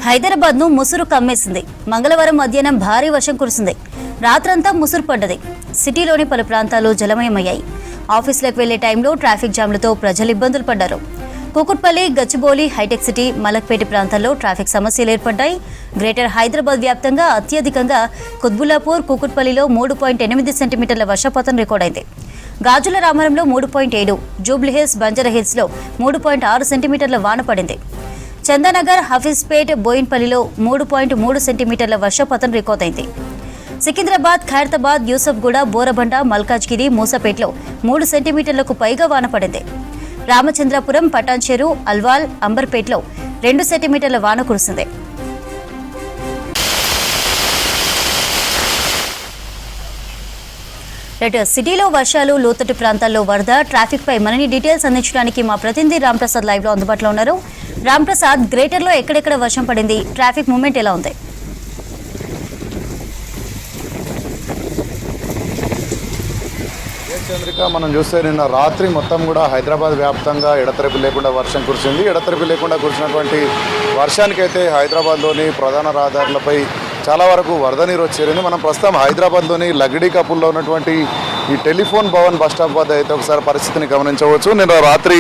హైదరాబాద్ ను ముసురు కమ్మేసింది. మంగళవారం మధ్యాహ్నం భారీ వర్షం కురిసింది. రాత్రంతా ముసురు పడ్డది. సిటీలోని పలు ప్రాంతాలు జలమయమయ్యాయి. ఆఫీసులకు వెళ్లే టైంలో ట్రాఫిక్ జామ్లతో ప్రజలు ఇబ్బందులు పడ్డారు. కూకట్పల్లి, గచ్చిబౌలి, హైటెక్ సిటీ, మలక్పేట ప్రాంతాల్లో ట్రాఫిక్ సమస్యలు ఏర్పడ్డాయి. గ్రేటర్ హైదరాబాద్ వ్యాప్తంగా అత్యధికంగా కుత్బుల్లాపూర్, కూకట్పల్లిలో 3.8 సెంటీమీటర్ల వర్షపాతం రికార్డైంది. గాజుల రామారంలో 3.7, జూబ్లీహిల్స్, బంజారాహిల్స్లో 3.6 సెంటీమీటర్ల వాన పడింది. చందానగర్, హఫీజ్పేట్, బోయిన్పల్లిలో 3.3 సెంటీమీటర్ల వర్షపాతం రికార్డైంది. సికింద్రాబాద్, ఖైరతాబాద్, యూసఫ్గూడ, బోరబండ, మల్కాజ్గిరి, మూసాపేట్లో 3 సెంటీమీటర్లకు పైగా వాన పడింది. రామచంద్రపురం, పటాన్చెరు, అల్వాల్, అంబర్పేట్లో 2 సెంటీమీటర్ల వాన కురిసింది. సిటీలో వర్షాలు, లోతట్టు ప్రాంతాల్లో వరద, ట్రాఫిక్ పై మరిన్ని డీటెయిల్స్ అందించడానికి మా ప్రతినిధి రాంప్రసాద్ లైవ్ లో అందుబాటులో ఉన్నారు. రాంప్రసాద్, గ్రేటర్ లో ఎక్కడెక్కడ వర్షం పడింది, ట్రాఫిక్ మూవ్మెంట్ ఎలా ఉంది? చంద్రిక, మనం చూస్తే నిన్న రాత్రి మొత్తం కూడా హైదరాబాద్ వ్యాప్తంగా ఎడతెరిపి లేకుండా వర్షం కురిసింది. ఎడతెరిపి లేకుండా కురిసినటువంటి వర్షానికైతే హైదరాబాద్లోని ప్రధాన రహదారులపై చాలా వరకు వరద నీరు వచ్చేరింది. మనం ప్రస్తుతం హైదరాబాద్లోని లగ్డీ కపుల్లో ఉన్నటువంటి ఈ టెలిఫోన్ భవన్ బస్టాప్ వద్ద అయితే ఒకసారి పరిస్థితిని గమనించవచ్చు. నిన్న రాత్రి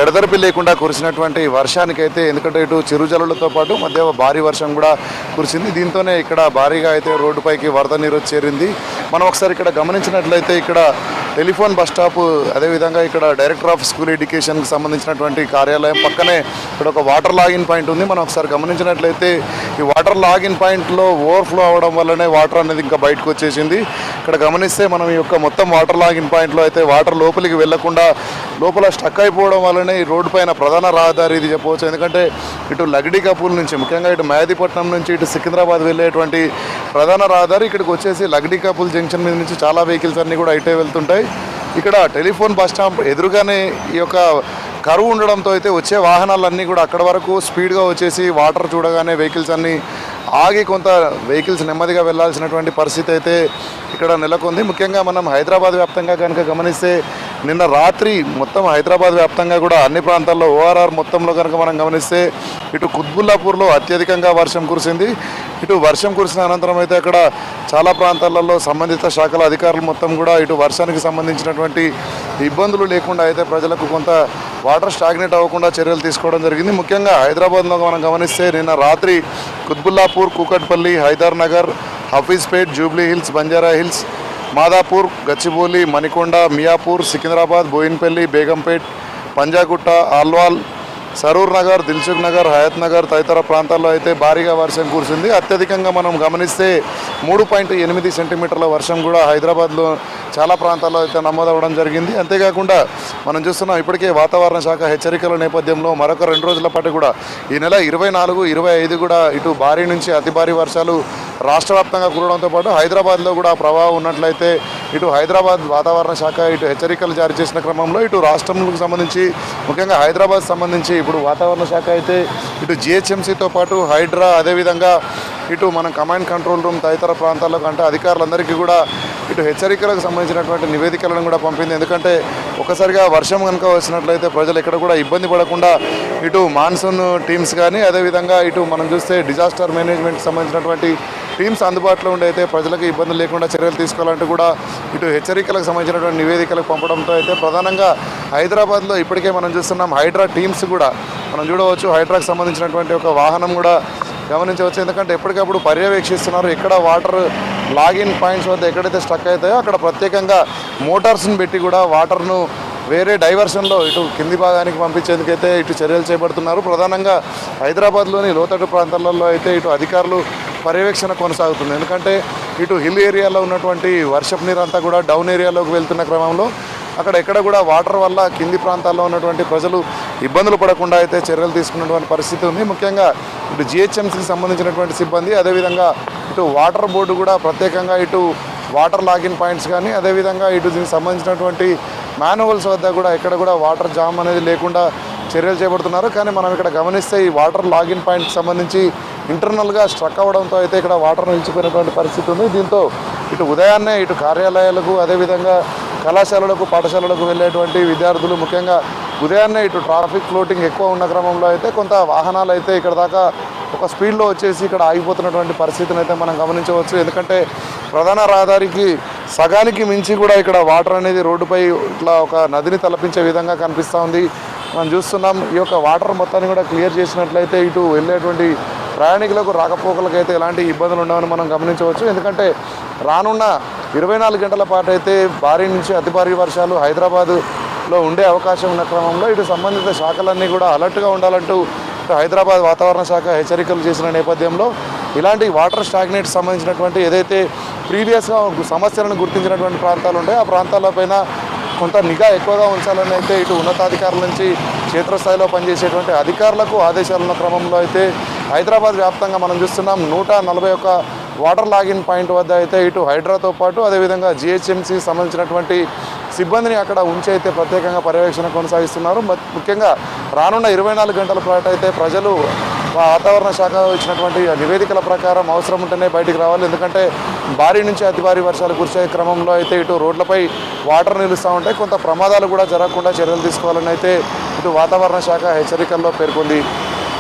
ఎడతెరిపి లేకుండా కురిసినటువంటి వర్షానికైతే, ఎందుకంటే ఇటు చిరుజల్లులతో పాటు మధ్య భారీ వర్షం కూడా కురిసింది. దీంతోనే ఇక్కడ భారీగా అయితే రోడ్డుపైకి వరద నీరు చేరింది. మనం ఒకసారి ఇక్కడ గమనించినట్లయితే ఇక్కడ టెలిఫోన్ బస్ స్టాప్, అదేవిధంగా ఇక్కడ డైరెక్టర్ ఆఫ్ స్కూల్ ఎడ్యుకేషన్కి సంబంధించినటువంటి కార్యాలయం పక్కనే ఇక్కడ ఒక వాటర్ లాగిన్ పాయింట్ ఉంది. మనం ఒకసారి గమనించినట్లయితే ఈ వాటర్ లాగిన్ పాయింట్లో ఓవర్ఫ్లో అవ్వడం వల్లనే వాటర్ అనేది ఇంకా బయటకు వచ్చేసింది. ఇక్కడ గమనిస్తే మనం ఈ యొక్క మొత్తం వాటర్ లాగిన్ పాయింట్లో అయితే వాటర్ లోపలికి వెళ్లకుండా లోపల స్టక్ అయిపోవడం వల్లనే ఈ రోడ్డు పైన ప్రధాన రహదారి ఇది చెప్పవచ్చు. ఎందుకంటే ఇటు లగ్డీ కపూల్ నుంచి, ముఖ్యంగా ఇటు మెహదీపట్నం నుంచి ఇటు సికింద్రాబాద్ వెళ్ళేటువంటి ప్రధాన రహదారి ఇక్కడికి వచ్చేసి లగ్డీ కపూల్ జంక్షన్ మీద నుంచి చాలా వెహికల్స్ అన్నీ కూడా ఇటే వెళ్తుంటాయి. ఇక్కడ టెలిఫోన్ బస్ స్టాప్ ఎదురుగానే ఈ యొక్క కరువు ఉండడంతో అయితే వచ్చే వాహనాలన్నీ కూడా అక్కడ వరకు స్పీడ్గా వచ్చేసి వాటర్ చూడగానే వెహికల్స్ అన్నీ ఆగి కొంత వెహికల్స్ నెమ్మదిగా వెళ్లాల్సినటువంటి పరిస్థితి అయితే ఇక్కడ నెలకొంది. ముఖ్యంగా మనం హైదరాబాద్ వ్యాప్తంగా కనుక గమనిస్తే నిన్న రాత్రి మొత్తం హైదరాబాద్ వ్యాప్తంగా కూడా అన్ని ప్రాంతాల్లో ఓఆర్ఆర్ మొత్తంలో కనుక మనం గమనిస్తే ఇటు కుత్బుల్లాపూర్లో అత్యధికంగా వర్షం కురిసింది. ఇటు వర్షం కురిసిన అనంతరం అయితే అక్కడ చాలా ప్రాంతాలలో సంబంధిత శాఖల అధికారులు మొత్తం కూడా ఇటు వర్షానికి సంబంధించినటువంటి ఇబ్బందులు లేకుండా అయితే ప్రజలకు కొంత వాటర్ స్టాగ్నేట్ అవ్వకుండా చర్యలు తీసుకోవడం జరిగింది. ముఖ్యంగా హైదరాబాద్లో మనం గమనిస్తే నిన్న రాత్రి కుత్బుల్లాపూర్, కూకట్పల్లి, హైదర్ నగర్, హఫీజ్పేట్, జూబ్లీ హిల్స్, బంజారా హిల్స్, మాదాపూర్, గచ్చిబౌలి, మణికొండ, మియాపూర్, సికింద్రాబాద్, బోయిన్పల్లి, బేగంపేట్, పంజాగుట్ట, ఆల్వాల్, సరూర్ నగర్, దిల్సుఖ్ నగర్, హయత్ నగర్ తదితర ప్రాంతాల్లో అయితే భారీగా వర్షం కురిసింది. అత్యధికంగా మనం గమనిస్తే 3.8 సెంటీమీటర్ల వర్షం కూడా హైదరాబాద్లో చాలా ప్రాంతాల్లో అయితే నమోదవడం జరిగింది. అంతేకాకుండా మనం చూస్తున్నాం ఇప్పటికే వాతావరణ శాఖ హెచ్చరికల నేపథ్యంలో మరొక 2 రోజుల పాటు కూడా ఈ నెల 24, 25 కూడా ఇటు భారీ నుంచి అతి భారీ వర్షాలు రాష్ట్ర వ్యాప్తంగా కురవడంతో పాటు హైదరాబాద్లో కూడా ప్రభావం ఉన్నట్లయితే ఇటు హైదరాబాద్ వాతావరణ శాఖ ఇటు హెచ్చరికలు జారీ చేసిన క్రమంలో ఇటు రాష్ట్రంకు సంబంధించి, ముఖ్యంగా హైదరాబాద్ సంబంధించి ఇప్పుడు వాతావరణ శాఖ అయితే ఇటు జిహెచ్ఎంసీతో పాటు హైడ్రా, అదేవిధంగా ఇటు మన కమాండ్ కంట్రోల్ రూమ్ తదితర ప్రాంతాల్లో కంటే అధికారులందరికీ కూడా ఇటు హెచ్చరికలకు సంబంధించినటువంటి నివేదికలను కూడా పంపింది. ఎందుకంటే ఒకసారిగా వర్షం కనుక వచ్చినట్లయితే ప్రజలు ఎక్కడ కూడా ఇబ్బంది పడకుండా ఇటు మాన్సూన్ టీమ్స్ కానీ, అదేవిధంగా ఇటు మనం చూస్తే డిజాస్టర్ మేనేజ్మెంట్కి సంబంధించినటువంటి టీమ్స్ అందుబాటులో ఉండి అయితే ప్రజలకు ఇబ్బందులు లేకుండా చర్యలు తీసుకోవాలంటూ కూడా ఇటు హెచ్చరికలకు సంబంధించినటువంటి నివేదికలకు పంపడంతో అయితే ప్రధానంగా హైదరాబాద్లో ఇప్పటికే మనం చూస్తున్నాం హైడ్రా టీమ్స్ కూడా మనం చూడవచ్చు. హైడ్రాకు సంబంధించినటువంటి ఒక వాహనం కూడా గమనించవచ్చు. ఎందుకంటే ఎప్పటికప్పుడు పర్యవేక్షిస్తున్నారు. ఎక్కడ వాటర్ లాగిన్ పాయింట్స్ వద్ద ఎక్కడైతే స్టక్ అవుతాయో అక్కడ ప్రత్యేకంగా మోటార్స్ని పెట్టి కూడా వాటర్ను వేరే డైవర్షన్లో ఇటు కింది భాగానికి పంపించేందుకైతే ఇటు చర్యలు చేపడుతున్నారు. ప్రధానంగా హైదరాబాద్లోని లోతట్టు ప్రాంతాలలో అయితే ఇటు అధికారులు పర్యవేక్షణ కొనసాగుతుంది. ఎందుకంటే ఇటు హిల్ ఏరియాలో ఉన్నటువంటి వర్షపు నీరు అంతా కూడా డౌన్ ఏరియాలోకి వెళ్తున్న క్రమంలో అక్కడ ఎక్కడ కూడా వాటర్ వల్ల కింది ప్రాంతాల్లో ఉన్నటువంటి ప్రజలు ఇబ్బందులు పడకుండా అయితే చర్యలు తీసుకున్నటువంటి పరిస్థితి ఉంది. ముఖ్యంగా ఇటు జిహెచ్ఎంసీకి సంబంధించినటువంటి సిబ్బంది, అదేవిధంగా ఇటు వాటర్ బోర్డు కూడా ప్రత్యేకంగా ఇటు వాటర్ లాగిన్ పాయింట్స్ కానీ, అదేవిధంగా ఇటు దీనికి సంబంధించినటువంటి మాన్యువల్స్ వద్ద కూడా ఎక్కడ కూడా వాటర్ జామ్ అనేది లేకుండా చర్యలు చేపడుతున్నారు. కానీ మనం ఇక్కడ గమనిస్తే ఈ వాటర్ లాగిన్ పాయింట్కి సంబంధించి ఇంటర్నల్గా స్ట్రక్ అవ్వడంతో అయితే ఇక్కడ వాటర్ నిలిచిపోయినటువంటి పరిస్థితి ఉంది. దీంతో ఇటు ఉదయాన్నే ఇటు కార్యాలయాలకు, అదేవిధంగా కళాశాలలకు, పాఠశాలలకు వెళ్ళేటువంటి విద్యార్థులు ముఖ్యంగా ఉదయాన్నే ఇటు ట్రాఫిక్ ఫ్లోటింగ్ ఎక్కువ ఉన్న క్రమంలో అయితే కొంత వాహనాలు అయితే ఇక్కడ దాకా ఒక స్పీడ్లో వచ్చేసి ఇక్కడ ఆగిపోతున్నటువంటి పరిస్థితిని అయితే మనం గమనించవచ్చు. ఎందుకంటే ప్రధాన రహదారికి సగానికి మించి కూడా ఇక్కడ వాటర్ అనేది రోడ్డుపై ఇట్లా ఒక నదిని తలపించే విధంగా కనిపిస్తూ ఉంది. మనం చూస్తున్నాం ఈ యొక్క వాటర్ మొత్తాన్ని కూడా క్లియర్ చేసినట్లయితే ఇటు వెళ్ళేటువంటి ప్రయాణికులకు రాకపోకలకు అయితే ఎలాంటి ఇబ్బందులు ఉండవని మనం గమనించవచ్చు. ఎందుకంటే రానున్న 24 గంటల పాటు అయితే భారీ నుంచి అతి భారీ వర్షాలు హైదరాబాదులో ఉండే అవకాశం ఉన్న క్రమంలో ఇటు సంబంధిత శాఖలన్నీ కూడా అలర్ట్గా ఉండాలంటూ ఇటు హైదరాబాద్ వాతావరణ శాఖ హెచ్చరికలు చేసిన నేపథ్యంలో ఇలాంటి వాటర్ స్టాగ్నేట్ సంబంధించినటువంటి ఏదైతే ప్రీవియస్గా సమస్యలను గుర్తించినటువంటి ప్రాంతాలు ఉంటాయో ఆ ప్రాంతాలపైన కొంత నిఘా ఎక్కువగా ఉంచాలని అయితే ఇటు ఉన్నతాధికారుల నుంచి క్షేత్రస్థాయిలో పనిచేసేటువంటి అధికారులకు ఆదేశాలున్న క్రమంలో అయితే హైదరాబాద్ వ్యాప్తంగా మనం చూస్తున్నాం 141 వాటర్ లాగిన్ పాయింట్ వద్ద అయితే ఇటు హైడ్రాతో పాటు అదేవిధంగా జిహెచ్ఎంసీ సంబంధించినటువంటి సిబ్బందిని అక్కడ ఉంచి అయితే ప్రత్యేకంగా పర్యవేక్షణ కొనసాగిస్తున్నారు. ముఖ్యంగా రానున్న 24 గంటల పాటు అయితే ప్రజలు వాతావరణ శాఖ ఇచ్చినటువంటి నివేదికల ప్రకారం అవసరం ఉంటేనే బయటికి రావాలి. ఎందుకంటే భారీ నుంచి అతి భారీ వర్షాలు కురిసే క్రమంలో అయితే ఇటు రోడ్లపై వాటర్ నిలుస్తూ ఉంటాయి. కొంత ప్రమాదాలు కూడా జరగకుండా చర్యలు తీసుకోవాలని అయితే ఇటు వాతావరణ శాఖ హెచ్చరికల్లో పేర్కొంది.